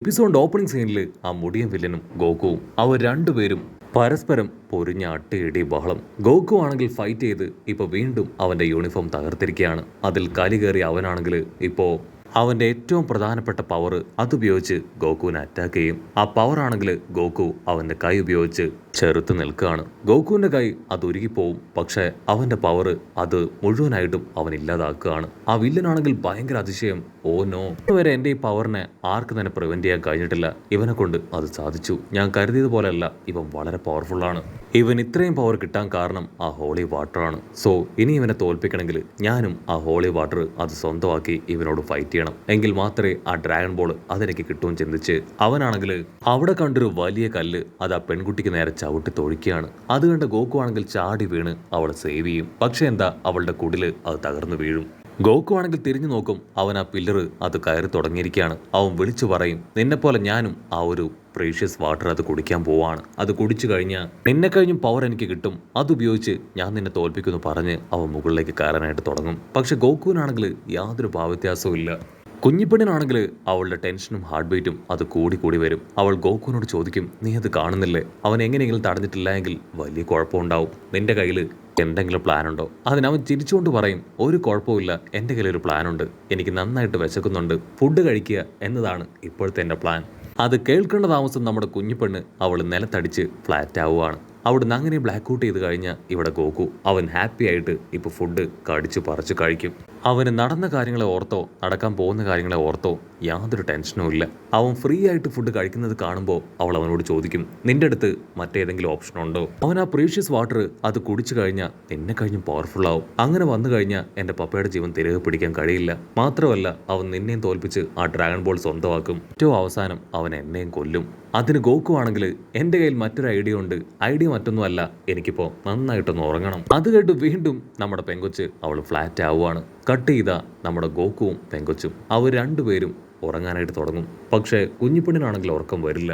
എപ്പിസോഡിന്റെ opening സീനിൽ ആ മുടിയൻ വില്ലനും ഗോകുവും അവർ രണ്ടുപേരും പരസ്പരം പൊരിഞ്ഞ അട്ടയിടി ബഹളം. ഗോകു ആണെങ്കിൽ ഫൈറ്റ് ചെയ്ത് ഇപ്പൊ വീണ്ടും അവന്റെ യൂണിഫോം തകർത്തിരിക്കുകയാണ്. അതിൽ കലി കയറി അവനാണെങ്കിൽ ഇപ്പോ അവന്റെ ഏറ്റവും പ്രധാനപ്പെട്ട പവർ അതുപയോഗിച്ച് ഗോകുവിനെ അറ്റാക്ക് ചെയ്യും. ആ പവർ ആണെങ്കിൽ ഗോകു അവന്റെ കൈ ഉപയോഗിച്ച് ചെറുത്ത് നിൽക്കുകയാണ്. ഗോകുവിന്റെ കൈ അത് ഉരുകിപ്പോവും. പക്ഷെ അവന്റെ പവർ അത് മുഴുവനായിട്ടും അവൻ ഇല്ലാതാക്കുകയാണ്. ആ വില്ലനാണെങ്കിൽ ഭയങ്കര അതിശയം. ഓ നോ, ഇതുവരെ എന്റെ ഈ പവറിനെ ആർക്ക് തന്നെ പ്രിവെന്റ് ചെയ്യാൻ കഴിഞ്ഞിട്ടില്ല. ഇവനെ കൊണ്ട് അത് സാധിച്ചു. ഞാൻ കരുതിയത് പോലെയല്ല, ഇവൻ വളരെ പവർഫുൾ ആണ്. ഇവൻ ഇത്രയും പവർ കിട്ടാൻ കാരണം ആ ഹോളി വാട്ടർ ആണ്. സോ ഇനി ഇവനെ തോൽപ്പിക്കണമെങ്കിൽ ഞാനും ആ ഹോളി വാട്ടർ അത് സ്വന്തമാക്കി ഇവനോട് ഫൈറ്റ് ചെയ്യണം. എങ്കിൽ മാത്രമേ ആ ഡ്രാഗൺ ബോൾ അതെനിക്ക് കിട്ടുമെന്ന് ചിന്തിച്ച് അവനാണെങ്കിൽ അവിടെ കണ്ടൊരു വലിയ കല്ല് അത് ആ പെൺകുട്ടിക്ക് നേരെ ചവിട്ടി തൊഴിക്കുകയാണ്. അത് കണ്ട ഗോകു ആണെങ്കിൽ ചാടി വീണ് അവളെ സേവ് ചെയ്യും. പക്ഷെ എന്താ, അവളുടെ കുടില് അത് തകർന്നു വീഴും. ഗോകു ആണെങ്കിൽ തിരിഞ്ഞു നോക്കും. അവൻ ആ പില്ലറ് അത് കയറി തുടങ്ങിയിരിക്കുകയാണ്. അവൻ വിളിച്ചു പറയും, നിന്നെപ്പോലെ ഞാനും ആ ഒരു പ്രീഷ്യസ് വാട്ടർ അത് കുടിക്കാൻ പോവാണ്. അത് കുടിച്ചു കഴിഞ്ഞാൽ നിന്നെ കഴിഞ്ഞും പവർ എനിക്ക് കിട്ടും. അതുപയോഗിച്ച് ഞാൻ നിന്നെ തോൽപ്പിക്കുമെന്ന് പറഞ്ഞ് അവൻ മുകളിലേക്ക് കയറാനായിട്ട് തുടങ്ങും. പക്ഷെ ഗോകുവിനാണെങ്കിൽ യാതൊരു ഭാവവ്യത്യാസവും ഇല്ല. കുഞ്ഞിപ്പെണ്ണിനാണെങ്കിൽ അവളുടെ ടെൻഷനും ഹാർട്ട് ബീറ്റും അത് കൂടി കൂടി വരും. അവൾ ഗോകുവിനോട് ചോദിക്കും, നീ അത് കാണുന്നില്ലേ? അവൻ എങ്ങനെയെങ്കിലും തടഞ്ഞിട്ടില്ല എങ്കിൽ വലിയ കുഴപ്പമുണ്ടാവും. നിന്റെ കയ്യിൽ എന്തെങ്കിലും പ്ലാൻ ഉണ്ടോ? അതിനവൻ ചിരിച്ചുകൊണ്ട് പറയും, ഒരു കുഴപ്പമില്ല, എൻ്റെ കയ്യിൽ ഒരു പ്ലാൻ ഉണ്ട്. എനിക്ക് നന്നായിട്ട് വിശക്കുന്നുണ്ട്. ഫുഡ് കഴിക്കുക എന്നതാണ് ഇപ്പോഴത്തെ എൻ്റെ പ്ലാൻ. അത് കേൾക്കേണ്ട താമസം നമ്മുടെ കുഞ്ഞിപ്പെണ്ണ് അവൾ നിലത്തടിച്ച് ഫ്ലാറ്റ് ആവുകയാണ്. അവിടുന്ന് അങ്ങനെ ബ്ലാക്ക് ഔട്ട് ചെയ്ത് കഴിഞ്ഞാൽ ഇവിടെ ഗോകു അവൻ ഹാപ്പി ആയിട്ട് ഇപ്പോൾ ഫുഡ് കടിച്ചു പറിച്ച് കഴിക്കും. അവന് നടന്ന കാര്യങ്ങളെ ഓർത്തോ നടക്കാൻ പോകുന്ന കാര്യങ്ങളെ ഓർത്തോ യാതൊരു ടെൻഷനും ഇല്ല. അവൻ ഫ്രീ ആയിട്ട് ഫുഡ് കഴിക്കുന്നത് കാണുമ്പോൾ അവൾ അവനോട് ചോദിക്കും, നിന്റെ അടുത്ത് മറ്റേതെങ്കിലും ഓപ്ഷൻ ഉണ്ടോ? അവൻ ആ പ്രീഷ്യസ് വാട്ടർ അത് കുടിച്ചു കഴിഞ്ഞാൽ നിന്നെ കഴിഞ്ഞും പവർഫുൾ ആവും. അങ്ങനെ വന്നു കഴിഞ്ഞാൽ എൻ്റെ പപ്പയുടെ ജീവൻ തിരികെ പിടിക്കാൻ കഴിയില്ല. മാത്രമല്ല അവൻ നിന്നെയും തോൽപ്പിച്ച് ആ ഡ്രാഗൺ ബോൾ സ്വന്തമാക്കും. ഏറ്റവും അവസാനം അവൻ എന്നെയും കൊല്ലും. അതിന് ഗോകു ആണെങ്കിൽ എൻ്റെ കയ്യിൽ മറ്റൊരു ഐഡിയ ഉണ്ട്. ഐഡിയ മറ്റൊന്നുമല്ല, എനിക്കിപ്പോൾ നന്നായിട്ടൊന്ന് ഉറങ്ങണം. അത് കേട്ട് വീണ്ടും നമ്മുടെ പെങ്കൊച്ച് അവൾ ഫ്ലാറ്റ് ആവുകയാണ്. കട്ട് ചെയ്ത നമ്മുടെ ഗോകുവും പെങ്കൊച്ചും അവർ രണ്ടുപേരും ഉറങ്ങാനായിട്ട് തുടങ്ങും. പക്ഷേ കുഞ്ഞിപ്പെണ്ണിനാണെങ്കിൽ ഉറക്കം വരില്ല.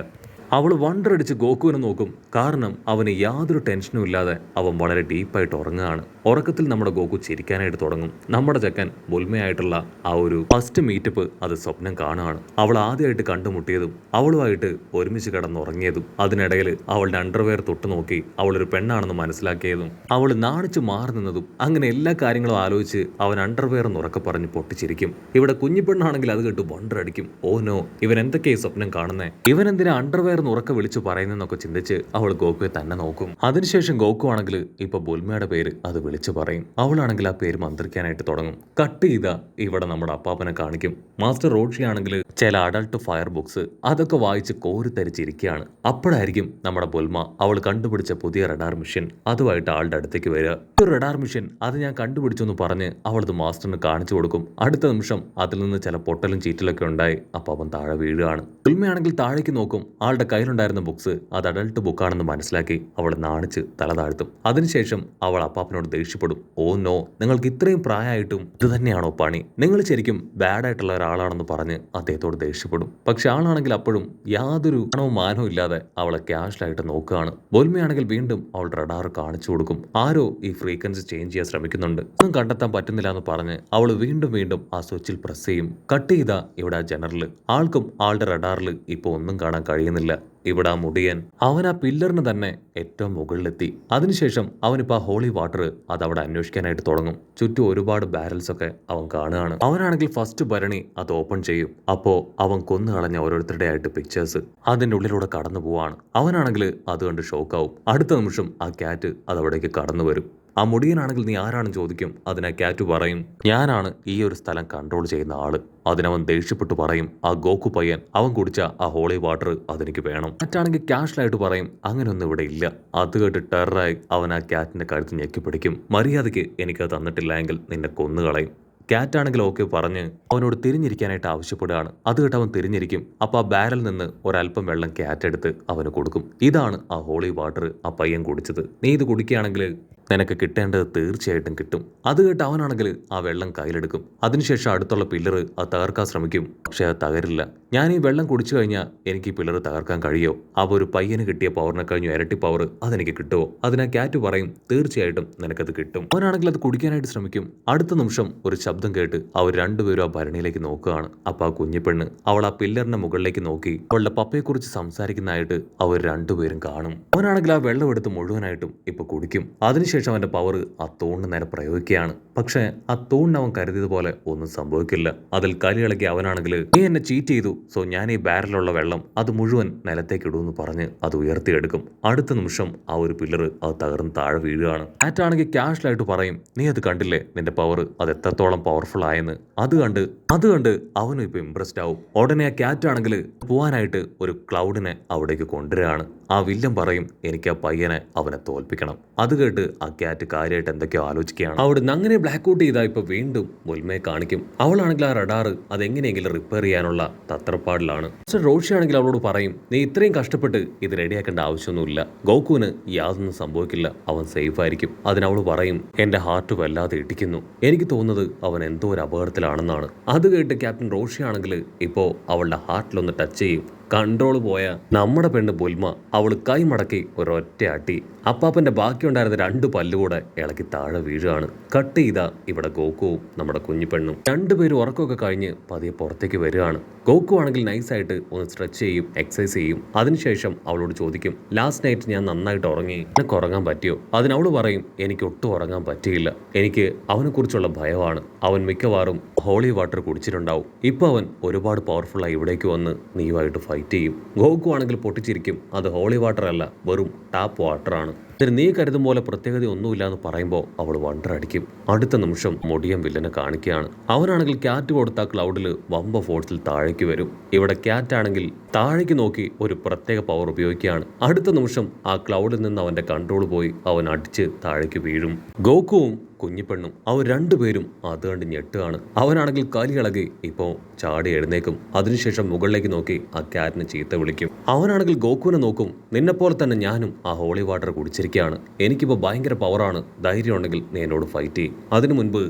അവൾ വണ്ടറടിച്ച് ഗോകുവിനെ നോക്കും. കാരണം അവന് യാതൊരു ടെൻഷനും ഇല്ലാതെ അവൻ വളരെ ഡീപ്പായിട്ട് ഉറങ്ങുകയാണ്. ഉറക്കത്തിൽ നമ്മുടെ ഗോകു ചിരിക്കാനായിട്ട് തുടങ്ങും. നമ്മുടെ ചെക്കൻ ബുൽമയായിട്ടുള്ള ആ ഒരു ഫസ്റ്റ് മീറ്റപ്പ് അത് സ്വപ്നം കാണുകയാണ്. അവൾ ആദ്യമായിട്ട് കണ്ടുമുട്ടിയതും അവളുമായിട്ട് ഒരുമിച്ച് കിടന്നുറങ്ങിയതും അതിനിടയിൽ അവളുടെ അണ്ടർവെയർ തൊട്ട് നോക്കി അവളൊരു പെണ്ണാണെന്ന് മനസ്സിലാക്കിയതും അവൾ നാണിച്ചു മാറി നിന്നതും അങ്ങനെ എല്ലാ കാര്യങ്ങളും ആലോചിച്ച് അവൻ അണ്ടർവെയർ എന്നുറക്കെ പറഞ്ഞ് പൊട്ടിച്ചിരിക്കും. ഇവിടെ കുഞ്ഞിപ്പെണ്ണാണെങ്കിൽ അത് കേട്ട് വണ്ടറടിക്കും. ഓ നോ, ഇവൻ എന്തൊക്കെയായി സ്വപ്നം കാണുന്നേ? ഇവൻ എന്തിനാ അണ്ടർവെയർ ഉറക്കെ വിളിച്ചു പറയുന്നൊക്കെ ചിന്തിച്ച് അവൾ ഗോകുയെ തന്നെ നോക്കും. അതിനുശേഷം ഗോകു ആണെങ്കിൽ ഇപ്പൊ ബുൽമയുടെ പേര് അത് വിളിച്ചു പറയും. അവളാണെങ്കിൽ ആ പേര് മന്ത്രിക്കാനായിട്ട് തുടങ്ങും. കട്ട് ചെയ്ത ഇവിടെ നമ്മുടെ അപ്പാപ്പനെ കാണിക്കും. മാസ്റ്റർ റോഷി ആണെങ്കിൽ ചില അഡൾട്ട് ഫയർ ബുക്സ് അതൊക്കെ വായിച്ച് കോരിത്തരിച്ചിരിക്കുകയാണ്. അപ്പോഴായിരിക്കും നമ്മുടെ ബുൽമ അവൾ കണ്ടുപിടിച്ച പുതിയ റഡാർ മിഷൻ അതുമായിട്ട് ആളുടെ അടുത്തേക്ക് വരിക. ഒരു റഡാർ മിഷൻ അത് ഞാൻ കണ്ടുപിടിച്ചു എന്ന് പറഞ്ഞ് അവളത് മാസ്റ്ററിന് കാണിച്ചു കൊടുക്കും. അടുത്ത നിമിഷം അതിൽ നിന്ന് ചില പൊട്ടലും ചീറ്റലൊക്കെ ഉണ്ടായി അപ്പാപ്പൻ താഴെ വീഴുകയാണ്. ബുൽമയാണെങ്കിൽ താഴേക്ക് നോക്കും. ആളുടെ കയ്യിലുണ്ടായിരുന്ന ബുക്സ് അത് അഡൾട്ട് ബുക്കാണെന്ന് മനസ്സിലാക്കി അവൾ നാണിച്ച് തല താഴ്ത്തും. അതിനുശേഷം അവൾ അപ്പാപ്പനോട് ദേഷ്യപ്പെടും. ഓ നോ, നിങ്ങൾക്ക് ഇത്രയും പ്രായമായിട്ടും ഇത് തന്നെയാണോ പണി? നിങ്ങൾ ശരിക്കും ബാഡ് ആയിട്ടുള്ള ഒരാളാണെന്ന് പറഞ്ഞ് അദ്ദേഹത്തോട് ദേഷ്യപ്പെടും. പക്ഷെ ആളാണെങ്കിൽ അപ്പോഴും യാതൊരു പണവും മാനവും ഇല്ലാതെ അവളെ ക്യാഷ്വലായിട്ട് നോക്കുകയാണ്. ബോൽമയാണെങ്കിൽ വീണ്ടും അവൾ റഡാർ കാണിച്ചു കൊടുക്കും. ആരോ ഈ ഫ്രീക്വൻസി ചേഞ്ച് ചെയ്യാൻ ശ്രമിക്കുന്നുണ്ട്, ഒന്നും കണ്ടെത്താൻ പറ്റുന്നില്ല എന്ന് പറഞ്ഞ് അവൾ വീണ്ടും വീണ്ടും ആ സ്വിച്ചിൽ പ്രസ് ചെയ്യും. കട്ട് ചെയ്ത ഇവിടെ ജനറൽ ആൾക്കും ആളുടെ റഡാറിൽ ഇപ്പോൾ ഒന്നും കാണാൻ കഴിയുന്നില്ല. ഇവിടെ ആ മുടിയൻ അവൻ ആ പില്ലറിന് തന്നെ ഏറ്റവും മുകളിലെത്തി. അതിനുശേഷം അവനിപ്പോൾ ആ ഹോളി വാട്ടർ അത് അവിടെ അന്വേഷിക്കാനായിട്ട് തുടങ്ങും. ചുറ്റും ഒരുപാട് ബാരൽസ് ഒക്കെ അവൻ കാണുകയാണ്. അവനാണെങ്കിൽ ഫസ്റ്റ് ഭരണി അത് ഓപ്പൺ ചെയ്യും. അപ്പോ അവൻ കൊന്നു കളഞ്ഞ ഓരോരുത്തരുടെ ആയിട്ട് പിക്ചേഴ്സ് അതിൻ്റെ ഉള്ളിലൂടെ കടന്നു പോവാണ്. അവനാണെങ്കിൽ അത് കണ്ട് ഷോക്കാവും. അടുത്ത നിമിഷം ആ ക്യാറ്റ് അത് അവിടേക്ക് കടന്നു വരും. ആ മുടിയനാണെങ്കിൽ നീ ആരാണെന്ന് ചോദിക്കും. അതിനാ ക്യാറ്റ് പറയും, ഞാനാണ് ഈ ഒരു സ്ഥലം കൺട്രോൾ ചെയ്യുന്ന ആള്. അതിനവൻ ദേഷ്യപ്പെട്ടു പറയും, ആ ഗോകു പയ്യൻ അവൻ കുടിച്ച ആ ഹോളി വാട്ടർ അതെനിക്ക് വേണം. ക്യാറ്റാണെങ്കിൽ ക്യാഷ്വലായിട്ട് പറയും, അങ്ങനെയൊന്നും ഇവിടെ ഇല്ല. അത് കേട്ട് ടെററായി അവൻ ആ ക്യാറ്റിന്റെ കഴുത്ത് ഞെക്കി പിടിക്കും. മര്യാദയ്ക്ക് എനിക്കത് തന്നിട്ടില്ല എങ്കിൽ നിന്നെ കൊന്നുകളയും. ക്യാറ്റാണെങ്കിൽ ഓക്കെ പറഞ്ഞ് അവനോട് തിരിഞ്ഞിരിക്കാനായിട്ട് ആവശ്യപ്പെടുകയാണ്. അത് കേട്ട് അവൻ തിരിഞ്ഞിരിക്കും. അപ്പോൾ ആ ബാരൽ നിന്ന് ഒരല്പം വെള്ളം ക്യാറ്റ് എടുത്ത് അവന് കൊടുക്കും. ഇതാണ് ആ ഹോളി വാട്ടർ ആ പയ്യൻ കുടിച്ചത്. നീ ഇത് കുടിക്കുകയാണെങ്കിൽ നിനക്ക് കിട്ടേണ്ടത് തീർച്ചയായിട്ടും കിട്ടും. അത് കേട്ട് അവനാണെങ്കിൽ ആ വെള്ളം കയ്യിലെടുക്കും. അതിനുശേഷം അടുത്തുള്ള പില്ലർ അത് തകർക്കാൻ ശ്രമിക്കും. പക്ഷെ അത് തകരില്ല. ഞാൻ ഈ വെള്ളം കുടിച്ചു കഴിഞ്ഞാൽ എനിക്ക് ഈ പില്ലർ തകർക്കാൻ കഴിയോ? അപ്പോൾ ഒരു പയ്യന് കിട്ടിയ പവറിനെ കഴിഞ്ഞു ഇരട്ടി പവർ അതെനിക്ക് കിട്ടുമോ? അതിനാ ക്യാറ്റ് പറയും തീർച്ചയായിട്ടും നിനക്കത് കിട്ടും. അവനാണെങ്കിൽ അത് കുടിക്കാനായിട്ട് ശ്രമിക്കും. അടുത്ത നിമിഷം ഒരു ശബ്ദം കേട്ട് അവർ രണ്ടുപേരും ആ ഭരണിയിലേക്ക് നോക്കുകയാണ്. അപ്പോൾ ആ കുഞ്ഞിപ്പെണ്ണ് അവൾ ആ പില്ലറിന്റെ മുകളിലേക്ക് നോക്കി അവളുടെ പപ്പയെക്കുറിച്ച് സംസാരിക്കുന്നതായിട്ട് അവർ രണ്ടുപേരും കാണും. അവനാണെങ്കിൽ ആ വെള്ളം എടുത്ത് മുഴുവനായിട്ടും ഇപ്പൊ കുടിക്കും. അതിനുശേഷം അവന്റെ പവർ ആ തൂണിന് നേരെ പ്രയോഗിക്കുകയാണ്. പക്ഷേ ആ തൂണിന് അവൻ കരുതിയതുപോലെ ഒന്നും സംഭവിക്കില്ല. അതിൽ കലിയിളക്കി അവനാണെങ്കിൽ നീ എന്നെ ചീറ്റ് ചെയ്തു, സോ ഞാൻ ഈ ബാരലുള്ള വെള്ളം അത് മുഴുവൻ നിലത്തേക്ക് ഇടുമെന്ന് പറഞ്ഞ് അത് ഉയർത്തിയെടുക്കും. അടുത്ത നിമിഷം ആ ഒരു പില്ലർ അത് തകർന്ന് താഴെ വീഴുകയാണ്. ആറ്റാണെങ്കിൽ ക്യാഷ്വലായിട്ട് പറയും നീ അത് കണ്ടില്ലേ നിന്റെ പവർ അത് എത്രത്തോളം പവർഫുൾ ആയെന്ന്. അത് കണ്ട് അവനും ഇപ്പൊ ഇംപ്രസ്ഡ് ആവും. ഉടനെ ആ ക്യാറ്റ് ആണെങ്കിൽ പോവാനായിട്ട് ഒരു ക്ലൗഡിനെ അവിടേക്ക് കൊണ്ടുവരികയാണ്. ആ വില്ലൻ പറയും എനിക്ക് ആ പയ്യനെ അവനെ തോൽപ്പിക്കണം. അത് കേട്ട് ആ ക്യാറ്റ് കാര്യമായിട്ട് എന്തൊക്കെയോ ആലോചിക്കുകയാണ്. അവിടുന്ന് അങ്ങനെ ബ്ലാക്ക് ഔട്ട് ചെയ്താൽ ഇപ്പൊ വീണ്ടും മുൽമയെ കാണിക്കും. അവളാണെങ്കിൽ ആ റഡാർ അതെങ്ങനെയെങ്കിലും റിപ്പയർ ചെയ്യാനുള്ള തത്രപ്പാടിലാണ്. പക്ഷെ റോഷി ആണെങ്കിൽ അവളോട് പറയും നീ ഇത്രയും കഷ്ടപ്പെട്ട് ഇത് റെഡിയാക്കേണ്ട ആവശ്യമൊന്നുമില്ല. ഗോകുവിന് യാതൊന്നും സംഭവിക്കില്ല, അവൻ സേഫ് ആയിരിക്കും. അതിനവള് പറയും എന്റെ ഹാർട്ട് വല്ലാതെ ഇടിക്കുന്നു, എനിക്ക് തോന്നുന്നത് അവൻ എന്തോ ഒരു അപകടത്തിലാണെന്നാണ്. അത് കേട്ട് ക്യാപ്റ്റൻ റോഷി ആണെങ്കിൽ ഇപ്പോ അവളുടെ ഹാർട്ടിലൊന്ന് ടച്ച് ചെയ്യും. കൺട്രോൾ പോയ നമ്മുടെ പെണ്ണ് ബുൽമ അവള് കൈ മടക്കി ഒരൊറ്റ അടി അപ്പാപ്പന്റെ ബാക്കിയുണ്ടായിരുന്ന 2 പല്ലുകൂടെ ഇളക്കി താഴെ വീഴുകയാണ്. കട്ട് ചെയ്ത ഇവിടെ ഗോകുവും നമ്മുടെ കുഞ്ഞിപ്പെണ്ണും രണ്ടുപേരും ഉറക്കമൊക്കെ കഴിഞ്ഞ് പതിയെ പുറത്തേക്ക് വരികയാണ്. ഗോകു ആണെങ്കിൽ നൈസായിട്ട് ഒന്ന് സ്ട്രെച്ച് ചെയ്യും, എക്സസൈസ് ചെയ്യും. അതിനുശേഷം അവളോട് ചോദിക്കും ലാസ്റ്റ് നൈറ്റ് ഞാൻ നന്നായിട്ട് ഉറങ്ങി, എനിക്ക് ഉറങ്ങാൻ പറ്റിയോ? അതിനവള് പറയും എനിക്ക് ഒട്ടും ഉറങ്ങാൻ പറ്റിയില്ല, എനിക്ക് അവനെക്കുറിച്ചുള്ള ഭയമാണ്, അവൻ മിക്കവാറും ഹോളി വാട്ടർ കുടിച്ചിട്ടുണ്ടാവും, ഇപ്പൊ അവൻ ഒരുപാട് പവർഫുള്ളായി ഇവിടേക്ക് വന്ന് നീയുമായിട്ട് ഫൈറ്റ് ചെയ്യും. ഗോകു ആണെങ്കിൽ പൊട്ടിച്ചിരിക്കും, അത് ഹോളി വാട്ടർ അല്ല, വെറും ടാപ്പ് വാട്ടറാണ്, നീ കരുതും പോലെ പ്രത്യേകത ഒന്നുമില്ല എന്ന് പറയുമ്പോൾ അവൾ വണ്ടർ അടിക്കും. അടുത്ത നിമിഷം മുടിയൻ വില്ലനെ കാണിക്കുകയാണ്. അവനാണെങ്കിൽ ക്യാറ്റ് കൊടുത്ത ക്ലൗഡിൽ വമ്പ ഫോഴ്സിൽ താഴേക്ക് വരും. ഇവിടെ ക്യാറ്റ് ആണെങ്കിൽ താഴേക്ക് നോക്കി ഒരു പ്രത്യേക പവർ ഉപയോഗിക്കുകയാണ്. അടുത്ത നിമിഷം ആ ക്ലൗഡിൽ നിന്ന് അവന്റെ കൺട്രോൾ പോയി അവൻ അടിച്ച് താഴേക്ക് വീഴും. ഗോകുവും കുഞ്ഞിപ്പെണ്ണും അവർ രണ്ടുപേരും അത് കണ്ട് ഞെട്ടുകയാണ്. അവനാണെങ്കിൽ കലിയിളകി ഇപ്പോൾ ചാടി എഴുന്നേക്കും. അതിനുശേഷം മുകളിലേക്ക് നോക്കി ആ ക്യാറ്റിനെ ചീത്ത വിളിക്കും. അവനാണെങ്കിൽ ഗോകുവിനെ നോക്കും, നിന്നെപ്പോലെ തന്നെ ഞാനും ആ ഹോളി വാട്ടർ കുടിച്ചിരിക്കുകയാണ്, എനിക്കിപ്പോൾ ഭയങ്കര പവറാണ്, ധൈര്യം ഉണ്ടെങ്കിൽ നീ എന്നോട് ഫൈറ്റ് ചെയ്യും. അതിനു മുൻപ്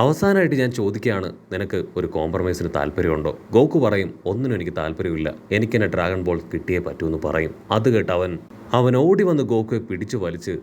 അവസാനമായിട്ട് ഞാൻ ചോദിക്കുകയാണ് നിനക്ക് ഒരു കോംപ്രമൈസിന് താല്പര്യമുണ്ടോ? ഗോകു പറയും ഒന്നിനും എനിക്ക് താല്പര്യമില്ല, എനിക്കെന്നെ ഡ്രാഗൺ ബോൾ കിട്ടിയേ പറ്റൂന്ന് പറയും. അത് കേട്ട് അവൻ ഓടി വന്ന് ഗോകുയെ പിടിച്ചു വലിച്ച്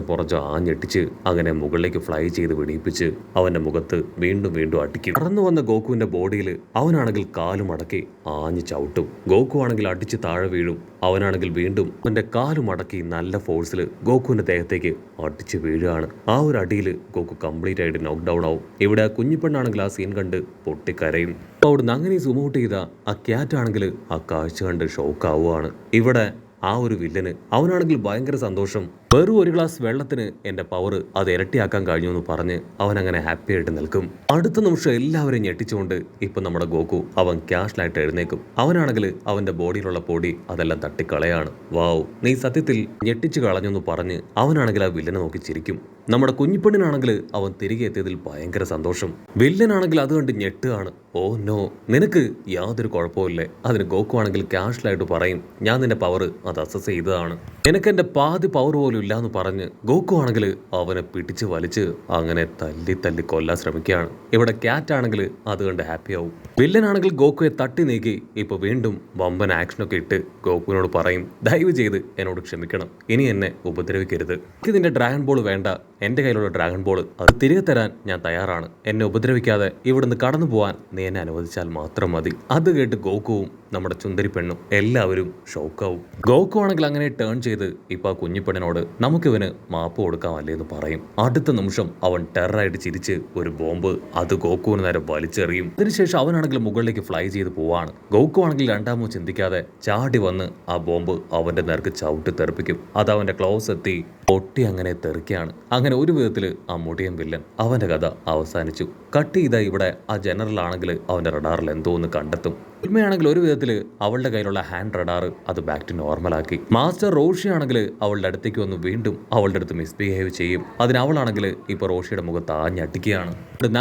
പുറഞ്ചോ ആഞ്ഞെട്ടിച്ച് അങ്ങനെ മുകളിലേക്ക് ഫ്ലൈ ചെയ്ത് വെടിയിപ്പിച്ച് അവന്റെ മുഖത്ത് വീണ്ടും അടിക്കും. പറന്നു വന്ന ഗോകുവിന്റെ ബോഡിയിൽ അവനാണെങ്കിൽ കാലു മടക്കി ആഞ്ഞു ചവിട്ടും. ഗോകു ആണെങ്കിൽ അടിച്ച് താഴെ വീഴും. അവനാണെങ്കിൽ വീണ്ടും അവന്റെ കാലു മടക്കി നല്ല ഫോഴ്സിൽ ഗോകുവിന്റെ ദേഹത്തേക്ക് അടിച്ച് വീഴുകയാണ്. ആ ഒരു അടിയിൽ ഗോകു കംപ്ലീറ്റ് ആയിട്ട് നോക്ക് ഡൗൺ ആവും. ഇവിടെ കുഞ്ഞിപ്പെണ്ണാണെങ്കിൽ ആ സീൻ കണ്ട് പൊട്ടിക്കരയും. അവിടുന്ന് അങ്ങനെ സൂം ഔട്ട് ചെയ്ത ആ ക്യാറ്റ് ആണെങ്കിൽ ആ കാഴ്ച കണ്ട് ഷോക്ക് ആവുകയാണ്. ഇവിടെ ആ ഒരു വില്ലന് അവനാണെങ്കിൽ ഭയങ്കര സന്തോഷം. വെറും ഒരു ഗ്ലാസ് വെള്ളത്തിന് എന്റെ പവർ അത് ഇരട്ടിയാക്കാൻ കഴിഞ്ഞു എന്ന് പറഞ്ഞ് അവൻ അങ്ങനെ ഹാപ്പി ആയിട്ട് നിൽക്കും. അടുത്ത നിമിഷം എല്ലാവരെയും ഞെട്ടിച്ചുകൊണ്ട് ഇപ്പൊ നമ്മുടെ ഗോകു അവൻ ക്യാഷ്ലായിട്ട് എഴുന്നേക്കും. അവനാണെങ്കിൽ അവന്റെ ബോഡിയിലുള്ള പൊടി അതെല്ലാം തട്ടിക്കളയാണ്. വാവ്, നീ സത്യത്തിൽ ഞെട്ടിച്ചു കളഞ്ഞു എന്ന് പറഞ്ഞ് അവനാണെങ്കിൽ ആ വില്ലനെ നോക്കി ചിരിക്കും. നമ്മുടെ കുഞ്ഞിപ്പെണ്ണിനാണെങ്കിൽ അവൻ തിരികെ എത്തിയതിൽ ഭയങ്കര സന്തോഷം. വില്ലനാണെങ്കിൽ അത് കണ്ട് ഞെട്ടുകയാണ്. ഓ നോ, നിനക്ക് യാതൊരു കുഴപ്പമില്ലേ? അതിന് ഗോകു ആണെങ്കിൽ ക്യാഷ്വലായിട്ട് പറയും ഞാൻ നിന്റെ പവർ അത് അസസ് ചെയ്തതാണ്, എനിക്ക് എന്റെ പാതി പവർ പോലും ഇല്ലാന്ന് പറഞ്ഞ് ഗോകു ആണെങ്കിൽ അവനെ പിടിച്ച് വലിച്ച് അങ്ങനെ തല്ലി കൊല്ലാൻ ശ്രമിക്കുകയാണ്. ഇവിടെ ക്യാറ്റ് ആണെങ്കിൽ അത് കണ്ട് ഹാപ്പി ആവും. വില്ലനാണെങ്കിൽ ഗോകുയെ തട്ടി നീക്കി ഇപ്പൊ വീണ്ടും വമ്പൻ ആക്ഷനൊക്കെ ഇട്ട് ഗോകുവിനോട് പറയും ദയവ് ചെയ്ത് എന്നോട് ക്ഷമിക്കണം, ഇനി എന്നെ ഉപദ്രവിക്കരുത്, എനിക്ക് നിന്റെ ഡ്രാഗൺ ബോൾ വേണ്ട, എന്റെ കയ്യിലുള്ള ഡ്രാഗൺ ബോൾ അത് തിരികെ തരാൻ ഞാൻ തയ്യാറാണ്, എന്നെ ഉപദ്രവിക്കാതെ ഇവിടുന്ന് കടന്നു പോവാൻ നീ എന്നെ അനുവദിച്ചാൽ മാത്രം മതി. അത് കേട്ട് ഗോകുവും നമ്മുടെ ചുന്ദരി പെണ്ണും എല്ലാവരും ഷോക്കാവും. ഗോകു ആണെങ്കിൽ അങ്ങനെ ടേൺ ചെയ്ത് ഇപ്പൊ ആ കുഞ്ഞിപ്പെണ്ണിനോട് നമുക്കിവന് മാപ്പ് കൊടുക്കാമല്ലേ എന്ന് പറയും. അടുത്ത നിമിഷം അവൻ ടെററായിട്ട് ചിരിച്ച് ഒരു ബോംബ് അത് ഗോകുവിന് നേരെ വലിച്ചെറിയും. അതിനുശേഷം അവനാണെങ്കിൽ മുകളിലേക്ക് ഫ്ലൈ ചെയ്ത് പോവാണ്. ഗോകു ആണെങ്കിൽ രണ്ടാമോ ചിന്തിക്കാതെ ചാടി വന്ന് ആ ബോംബ് അവന്റെ നേർക്ക് ചവിട്ടി തെറിപ്പിക്കും. അത് അവന്റെ ക്ലോസ് എത്തി പൊട്ടി അങ്ങനെ തെറിക്കുകയാണ്. അങ്ങനെ ഒരു വിധത്തിൽ ആ മുടിയൻ വില്ലൻ അവന്റെ കഥ അവസാനിച്ചു. കട്ട് ചെയ്ത ഇവിടെ ആ ജനറൽ ആണെങ്കിൽ അവന്റെ റഡാറിൽ എന്തോ ഒന്ന് കണ്ടെത്തും. ഉണ്മയാണെങ്കിൽ ഒരു വിധത്തിൽ അവളുടെ കയ്യിലുള്ള ഹാൻഡ് റഡാർ അത് ബാക്ക് ടു നോർമലാക്കി. മാസ്റ്റർ റോഷി ആണെങ്കിൽ അവളുടെ അടുത്തേക്ക് വന്ന് വീണ്ടും അവളുടെ അടുത്ത് മിസ്ബിഹേവ് ചെയ്യും. അതിനവളാണെങ്കിൽ ഇപ്പൊ റോഷിയുടെ മുഖത്ത് ആഞ്ഞടിക്കുകയാണ്.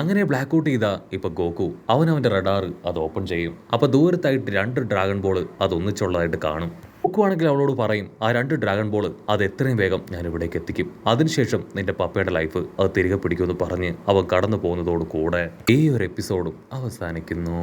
അങ്ങനെ ബ്ലാക്ക് ഔട്ട് ചെയ്ത ഇപ്പൊ ഗോകു അവന്റെ റഡാർ അത് ഓപ്പൺ ചെയ്യും. അപ്പൊ ദൂരത്തായിട്ട് 2 ഡ്രാഗൺ ബോൾ അത് ഒന്നിച്ചുള്ളതായിട്ട് കാണും. ഗോക്കു ആണെങ്കിൽ അവളോട് പറയും ആ 2 ഡ്രാഗൺ ബോൾ അത് എത്രയും വേഗം ഞാൻ ഇവിടേക്ക് എത്തിക്കും, അതിനുശേഷം നിന്റെ പപ്പയുടെ ലൈഫ് അത് തിരികെ പിടിക്കുമെന്ന് പറഞ്ഞ് അവൻ കടന്നു പോകുന്നതോട് കൂടെ ഈ ഒരു എപ്പിസോഡും അവസാനിക്കുന്നു.